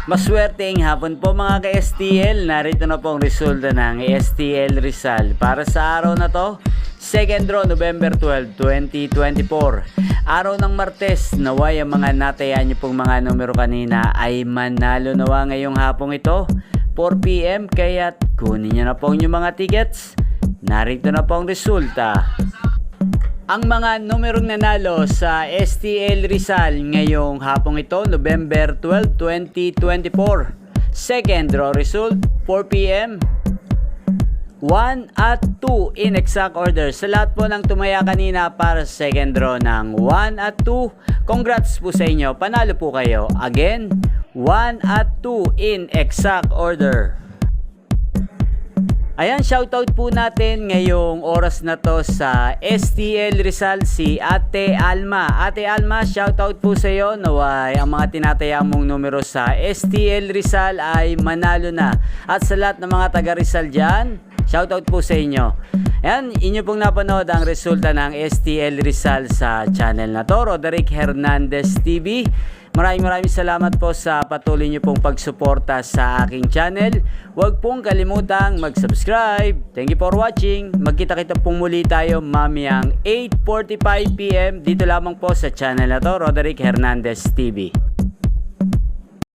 Maswerteng hapon po mga ka-STL. Narito na po ang resulta ng STL Rizal para sa araw na to, second draw November 12, 2024. Araw ng Martes, naway ang mga natayaan niyo pong mga numero kanina ay manalo nawa ngayong hapong ito 4 PM, kaya kunin niyo na po yung mga tickets. Narito na po ang resulta. Ang mga numerong nanalo sa STL Rizal ngayong hapong ito, November 12, 2024. Second draw result, 4 PM. 1 at 2 in exact order. Sa lahat po ng tumaya kanina para sa second draw ng 1 at 2, congrats po sa inyo. Panalo po kayo. Again, 1 at 2 in exact order. Ayan, shoutout po natin ngayong oras na to sa STL Rizal si Ate Alma. Ate Alma, shoutout po sa iyo. Naway ang mga tinataya mong numero sa STL Rizal ay manalo na. At sa lahat ng mga taga Rizal dyan, shoutout po sa inyo. Ayan, inyo pong napanood ang resulta ng STL Rizal sa channel na to, Roderick Hernandez TV. Maraming salamat po sa patuloy niyo pong pagsuporta sa aking channel. Huwag pong kalimutang mag-subscribe. Thank you for watching. Magkita-kita pong muli tayo mamayang 8:45 PM dito lamang po sa channel na to, Roderick Hernandez TV.